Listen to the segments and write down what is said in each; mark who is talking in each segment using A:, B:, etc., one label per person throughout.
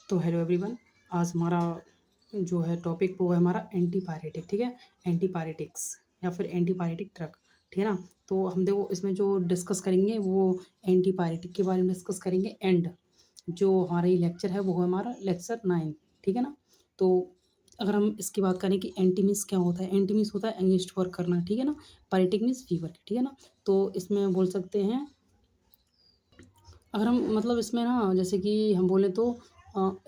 A: तो hello everyone. आज हमारा जो है टॉपिक वो है हमारा एंटीपायरेटिक, ठीक है। एंटीपायरेटिक्स या फिर एंटीपायरेटिक ड्रग, ठीक है ना। तो हम देखो इसमें जो डिस्कस करेंगे वो एंटीपायरेटिक के बारे में डिस्कस करेंगे। एंड जो हमारा ये लेक्चर है वो है हमारा लेक्चर 9, ठीक है ना। तो अगर हम इसकी बात करें कि एंटी मीन्स क्या होता है, एंटी मीन्स होता है अगेंस्ट वर्क करना, ठीक है ना। पायरेटिक मीन्स फीवर, ठीक है ना। तो इसमें बोल सकते हैं, अगर हम मतलब इसमें ना जैसे कि हम बोलें तो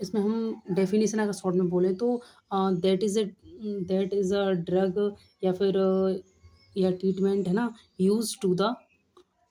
A: इसमें हम डेफिनेशन अगर शॉर्ट में बोलें तो दैट इज़ अ ड्रग या फिर या ट्रीटमेंट है ना, यूज टू द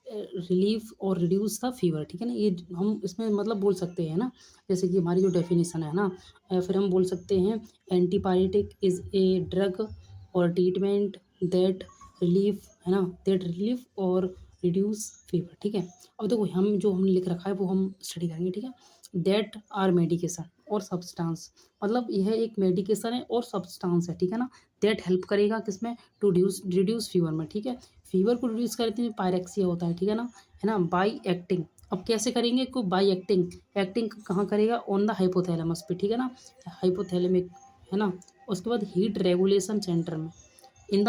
A: रिलीफ और रिड्यूस द फीवर, ठीक है ना। ये हम इसमें मतलब बोल सकते हैं ना, जैसे कि हमारी जो डेफिनेशन है ना, या फिर हम बोल सकते हैं एंटीपायरेटिक इज़ ए ड्रग और ट्रीटमेंट दैट रिलीफ, है ना, दैट रिलीफ और रिड्यूस फीवर, ठीक है। अब देखो हम जो हमने लिख रखा है वो हम स्टडी करेंगे, ठीक है। दैट आर मेडिकेशन और सब्सटेंस, मतलब यह एक मेडिकेशन है और सब्सटेंस है, ठीक है ना। दैट हेल्प करेगा किसमें, टू रिड्यूस फीवर में, ठीक है। फीवर को रिड्यूस करते हैं पायरेक्सिया होता है ना, बाई एक्टिंग। अब कैसे करेंगे को, बाई एक्टिंग। एक्टिंग कहाँ करेगा, ऑन द हाइपोथैलेमस पे, ठीक है ना, हाइपोथैलेमिक, है ना। उसके बाद हीट रेगुलेशन सेंटर में इन द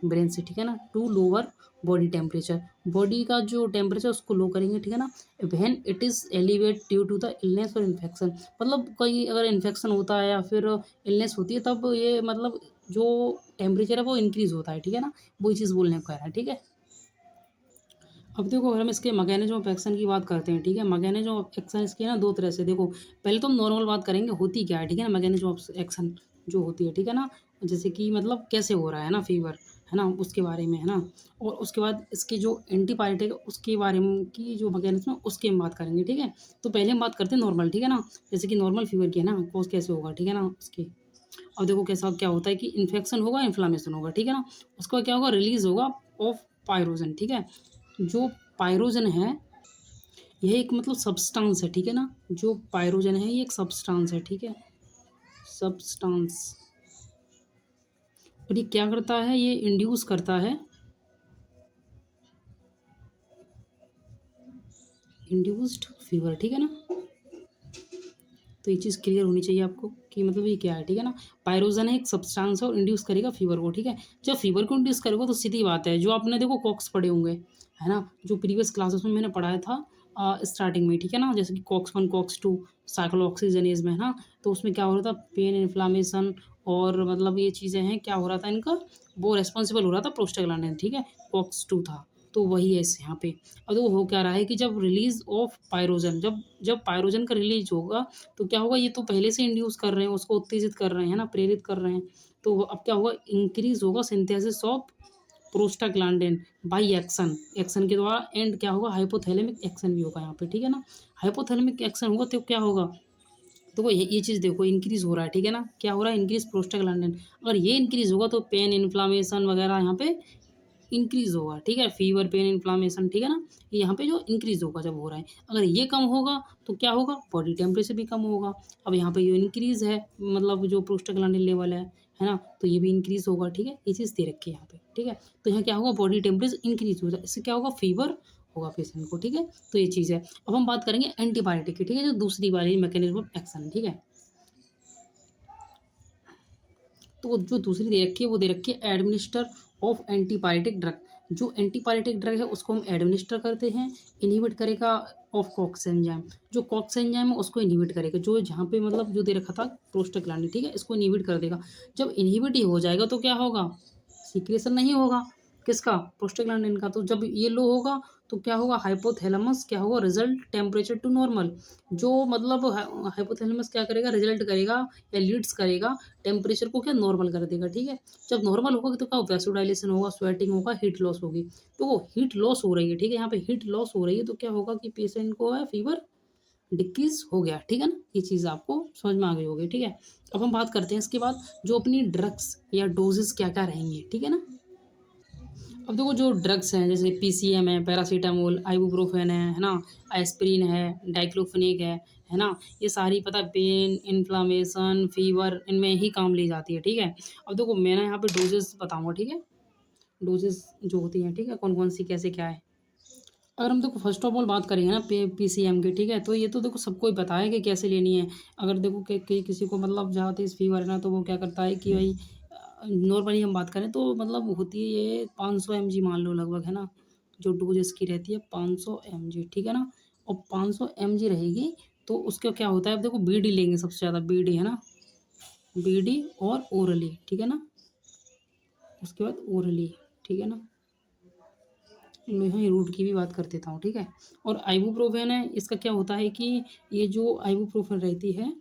A: ब्रेन से, ठीक है ना, to lower body temperature, body का जो टेम्परेचर उसको लो करेंगे, ठीक है ना। When it is elevate due to the illness और इन्फेक्शन, मतलब कहीं अगर इन्फेक्शन होता है या फिर इलनेस होती है तब ये मतलब जो टेम्परेचर है वो इंक्रीज़ होता है, ठीक है ना। वही चीज़ बोलने को कह रहा है, ठीक है। अब देखो अगर हम इसके मैकेनिज्म ऑफ एक्शन की बात करते हैं, ठीक है। मैकेनिज्म ऑफ एक्शन इसकी है ना दो तरह से, देखो पहले तो हम नॉर्मल बात करेंगे होती क्या है, ठीक है ना। मैकेनिज्म ऑफ एक्शन जो होती है, ठीक है ना, जैसे कि मतलब कैसे हो रहा है ना फीवर, है ना, उसके बारे में, है ना। और उसके बाद इसके जो एंटीबायोटिक है उसके बारे में की जो मैकेनिज्म है उसकी हम बात करेंगे, ठीक है। तो पहले हम बात करते हैं नॉर्मल, ठीक है ना, जैसे कि नॉर्मल फीवर की है ना कोज कैसे होगा, ठीक है ना उसकी। अब देखो कैसा क्या होता है कि इन्फेक्शन होगा, इन्फ्लामेशन होगा, ठीक है ना। उसके बाद क्या होगा, रिलीज होगा ऑफ पायरोजन, ठीक है। जो पायरोजन है यह एक मतलब सब्सटेंस है, ठीक है ना। जो पायरोजन है ये एक सब्सटेंस है, ठीक है, सब्सटेंस। और ये क्या करता है, ये इंड्यूस करता है, इंड्यूस्ड फीवर, ठीक है ना। तो ये चीज़ क्लियर होनी चाहिए आपको कि मतलब ये क्या है, ठीक है ना। पायरोजन है एक सब्सटेंस है और इंड्यूस करेगा फीवर को, ठीक है। जब फीवर को इंड्यूस करेगा तो सीधी बात है, जो आपने देखो कॉक्स पढ़े होंगे, है ना, जो प्रीवियस क्लासेस में मैंने पढ़ाया था स्टार्टिंग में, ठीक है ना, जैसे कि कॉक्स 1 कॉक्स 2 साइक्लोऑक्सीजनेज में, है ना। तो उसमें क्या हो रहा था, पेन इन्फ्लामेशन और मतलब ये चीज़ें हैं, क्या हो रहा था इनका, वो रेस्पॉन्सिबल हो रहा था प्रोस्टाग्लैंडिन, ठीक है, कॉक्स 2 था। तो वही है इस यहाँ पे। अब तो हो क्या रहा है कि जब रिलीज ऑफ पायरोजन, जब जब पायरोजन का रिलीज होगा तो क्या होगा, ये तो पहले से इंड्यूस कर रहे हैं, उसको उत्तेजित कर रहे हैं, है ना, प्रेरित कर रहे हैं। तो अब क्या होगा, इंक्रीज होगा synthesis of prostaglandin by action, action के द्वारा। एंड क्या होगा, हाइपोथैलेमिक एक्शन भी होगा यहाँ पे, ठीक है ना। हाइपोथैलेमिक एक्शन होगा तो क्या होगा, तो वो ये चीज़ देखो इंक्रीज हो रहा है, ठीक है ना, क्या हो रहा है, इंक्रीज प्रोस्टाग्लैंडिन। अगर ये इंक्रीज होगा तो पेन इन्फ्लामेशन वगैरह यहाँ पे इंक्रीज होगा, ठीक है, फीवर पेन इन्फ्लामेशन, ठीक है ना। ये यहाँ पे जो इंक्रीज होगा जब हो रहा है, अगर ये कम होगा तो क्या होगा, बॉडी टेम्परेचर भी कम होगा। अब यहाँ पे ये इंक्रीज है, मतलब जो प्रोस्टाग्लैंडिन लेवल है ना, तो ये भी इंक्रीज होगा, ठीक है। ये चीज़ दे रखी है यहाँ पे, ठीक है। तो यहाँ क्या होगा, बॉडी टेम्परेचर इंक्रीज होगा, इससे क्या होगा, फीवर होगा पेशेंट को, ठीक है। तो ये चीज़ है। अब हम बात करेंगे एंटीबायोटिक की, ठीक है, जो दूसरी वाली मैकेनिज्म ऑफ एक्शन, ठीक है। तो वो जो दूसरी दे रखी है वो दे रखी है एडमिनिस्टर ऑफ एंटीपायरेटिक ड्रग। जो एंटीपायरेटिक ड्रग है उसको हम एडमिनिस्टर करते हैं, इनहिबिट करेगा ऑफ कॉक्स एंजाइम। जो कॉक्स एंजाइम है उसको इनहिबिट करेगा, जो जहाँ पे मतलब जो दे रखा था प्रोस्टाग्लैंडिन, ठीक है, इसको इनहिबिट कर देगा। जब इनहिबिट ही हो जाएगा तो क्या होगा, सीक्रेशन नहीं होगा किसका, प्रोस्टाग्लैंडिन का। तो जब ये लो होगा तो क्या होगा, हाइपोथैलेमस क्या होगा, रिजल्ट टेम्परेचर टू नॉर्मल। जो मतलब हाइपोथैलेमस क्या करेगा, रिजल्ट करेगा या लीड्स करेगा टेम्परेचर को क्या नॉर्मल कर देगा, ठीक है। जब नॉर्मल होगा तो क्या वैसोडाइलेशन होगा, स्वेटिंग होगा, हीट लॉस होगी। तो वो हीट लॉस हो रही है, ठीक है, यहाँ पे हीट लॉस हो रही है तो क्या होगा कि पेशेंट को है फीवर डिक्रीज हो गया, ठीक है ना। ये चीज़ आपको समझ में आ गई होगी, ठीक है। अब हम बात करते हैं इसके बाद जो अपनी ड्रग्स या डोजेस क्या क्या रहेंगे, ठीक है ना। अब देखो जो ड्रग्स हैं जैसे पीसीएम है, पैरासीटामोल, आइबुप्रोफेन है ना, एस्पिरिन है, डाइक्लोफेनेक है ना। ये सारी पता पेन इन्फ्लामेशन फीवर इनमें ही काम ली जाती है, ठीक है। अब देखो मैं ना यहाँ पे डोजेस बताऊंगा, ठीक है, डोजेस जो होती हैं, ठीक है, कौन कौन सी कैसे क्या है। अगर हम देखो फर्स्ट ऑफ ऑल बात करेंगे ना पीसीएम की, ठीक है, तो ये तो देखो सबको ही पता है कि कैसे लेनी है। अगर देखो कि किसी को मतलब ज़्यादा तेज फीवर है ना, तो वो क्या करता है कि भाई नॉर्मली हम बात करें तो मतलब होती है ये 500 mg मान लो लगभग, है ना, जो डोज इसकी रहती है 500 mg, ठीक है ना। और 500 mg रहेगी तो उसका क्या होता है, अब देखो बीडी लेंगे सबसे ज़्यादा, बीडी है ना, बीडी और ओरली, ठीक है ना, उसके बाद ओरली, ठीक है ना। मैं यहाँ रूट की भी बात कर देता हूँ, ठीक है। और आइबुप्रोफेन है, इसका क्या होता है कि ये जो आइबुप्रोफेन रहती है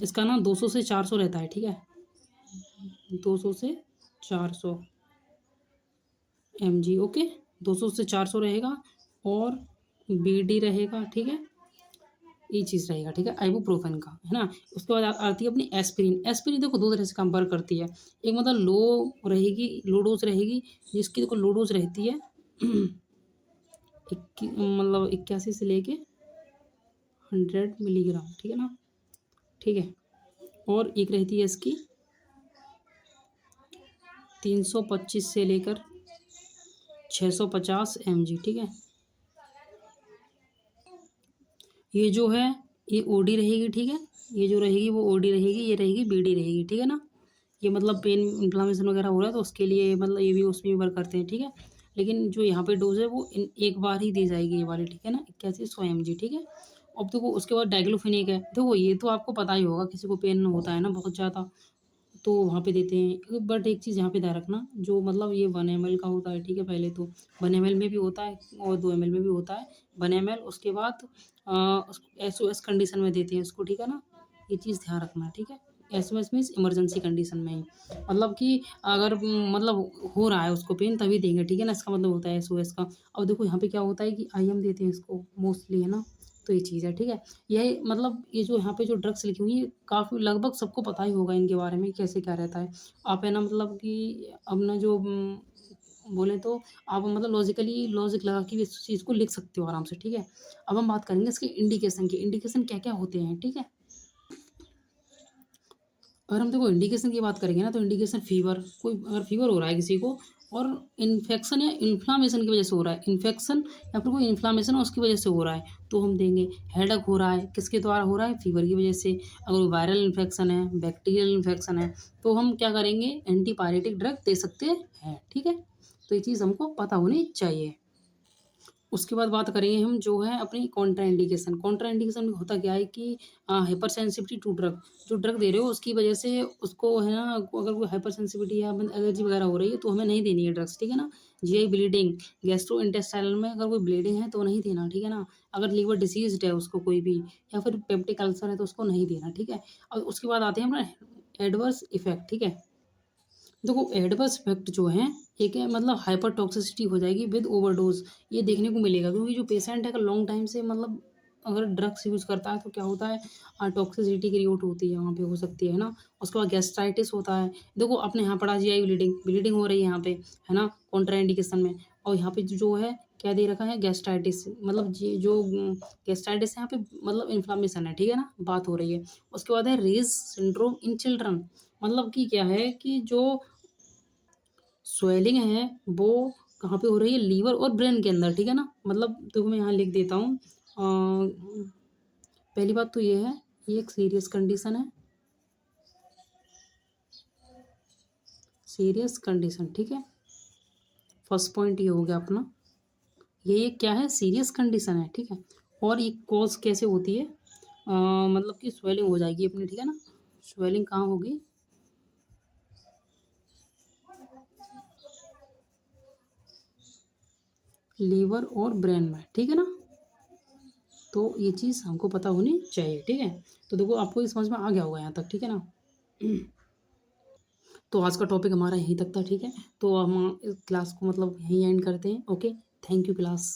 A: इसका ना 200 से 400 रहता है, ठीक है, 200 से 400 mg, ओके, 200 से 400 रहेगा। और बीडी रहेगा, ठीक है, ये चीज़ रहेगा, ठीक है, आइबुप्रोफेन का, है ना। उसके बाद आती है अपनी एस्पिरिन। एस्पिरिन देखो दो तरह से काम वर्क करती है। एक मतलब लो रहेगी, लो डोज रहेगी, जिसकी देखो लो डोज रहती है मतलब 81 से लेके 100 मिलीग्राम, ठीक है ना, ठीक है। और एक रहती है इसकी 325 से लेकर 650 mg, ठीक है। ये जो है ये ओडी रहेगी, ठीक है, ये जो रहेगी वो ओडी रहेगी, ये रहेगी बीडी रहेगी, ठीक है ना। ये मतलब पेन इन्फ्लामेशन वगैरह हो रहा है तो उसके लिए मतलब ये भी उसमें भी वर्क करते हैं, ठीक है। लेकिन जो यहाँ पे डोज है वो एक बार ही दी जाएगी, ये वाली, ठीक है ना, 8100 mg, ठीक है। अब देखो उसके बाद डाइक्लोफिनेक है, देखो ये तो आपको पता ही होगा, किसी को पेन होता है ना बहुत ज़्यादा, तो वहाँ पे देते हैं। बट एक चीज़ यहाँ पे ध्यान रखना, जो मतलब ये 1 ml का होता है, ठीक है, पहले तो 1 ml में भी होता है और 2 ml में भी होता है। 1 ml उसके बाद SOS कंडीशन में देते हैं इसको, ठीक है ना, ये चीज़ ध्यान रखना, ठीक है। SOS मीन्स इमरजेंसी कंडीशन में ही, मतलब कि अगर मतलब हो रहा है उसको पेन तभी देंगे, ठीक है ना, इसका मतलब होता है SOS का। अब देखो यहाँ पे क्या होता है कि IM देते हैं इसको मोस्टली, है ना, तो ये चीज़ है, ठीक है। ये मतलब ये जो यहाँ पे जो ड्रग्स लिखी हुई है काफ़ी लगभग सबको पता ही होगा इनके बारे में कैसे क्या रहता है। आप है ना मतलब कि अपना जो बोले तो आप मतलब लॉजिक लगा के भी इस चीज़ को लिख सकते हो आराम से, ठीक है। अब हम बात करेंगे इसके इंडिकेशन की, इंडिकेशन क्या-क्या होते हैं, ठीक है। अगर हम देखो इंडिकेशन की बात करेंगे ना, तो इंडिकेशन फीवर, कोई अगर फीवर हो रहा है किसी को और इन्फेक्शन या इन्फ्लामेशन की वजह से हो रहा है, इन्फेक्शन या फिर कोई इन्फ्लामेशन है उसकी वजह से हो रहा है, तो हम देंगे। हेडेक हो रहा है, किसके द्वारा हो रहा है, फीवर की वजह से। अगर वायरल इन्फेक्शन है, बैक्टीरियल इन्फेक्शन है, तो हम क्या करेंगे, एंटीपायरेटिक ड्रग दे सकते हैं, ठीक है। तो ये चीज़ हमको पता होनी चाहिए। उसके बाद बात करेंगे हम जो है अपनी कॉन्ट्रा इंडिकेशन। कॉन्ट्रा इंडिकेशन में होता क्या है कि हाइपर सेंसिटिविटी टू ड्रग, जो ड्रग दे रहे हो उसकी वजह से उसको है ना, अगर कोई हाइपर सेंसिटिविटी या एलर्जी वगैरह हो रही है तो हमें नहीं देनी है ड्रग्स, ठीक है ना। जीआई ब्लीडिंग, गैस्ट्रो इंटेस्टाइनल में अगर कोई ब्लीडिंग है तो नहीं देना, ठीक है ना। अगर लीवर डिसीज है उसको कोई भी, या फिर पेप्टिक अल्सर है तो उसको नहीं देना, ठीक है। और उसके बाद आते हैं अपना एडवर्स इफेक्ट, ठीक है। देखो एडवर्स इफेक्ट जो हैं, एक है मतलब हाइपर टॉक्सिसिटी हो जाएगी विद ओवरडोज, ये देखने को मिलेगा, क्योंकि जो पेशेंट है अगर लॉन्ग टाइम से मतलब अगर ड्रग्स यूज़ करता है तो क्या होता है, टॉक्सिसिटी क्रिएट होती है वहाँ पे, हो सकती है ना। उसके बाद गैस्ट्राइटिस होता है, देखो अपने यहाँ पड़ा जीआई ब्लीडिंग, ब्लीडिंग हो रही है यहाँ पे, है ना, कॉन्ट्राइंडिकेशन में। और यहाँ पे जो है क्या दे रखा है, गैस्ट्राइटिस, मतलब जी जो गैस्ट्राइटिस है यहाँ पे मतलब इन्फ्लामेशन है, ठीक है ना, बात हो रही है। उसके बाद है रेज सिंड्रोम इन चिल्ड्रन, मतलब कि क्या है कि जो स्वेलिंग है वो कहाँ पे हो रही है, लीवर और ब्रेन के अंदर, ठीक है ना। मतलब देखो मैं यहाँ लिख देता हूँ। पहली बात तो ये है, ये एक सीरियस कंडीशन है, सीरियस कंडीशन, ठीक है। फर्स्ट पॉइंट ये हो गया अपना, ये क्या है, सीरियस कंडीशन है, ठीक है। और ये कॉज कैसे होती है, मतलब कि स्वेलिंग हो जाएगी अपनी, ठीक है ना। स्वेलिंग कहाँ होगी, लीवर और ब्रेन में, ठीक है ना। तो ये चीज़ हमको पता होनी चाहिए, ठीक है। तो देखो आपको ये समझ में आ गया होगा यहाँ तक, ठीक है ना। तो आज का टॉपिक हमारा यहीं तक था, ठीक है। तो हम इस क्लास को मतलब यहीं एंड करते हैं, ओके। Thank you class.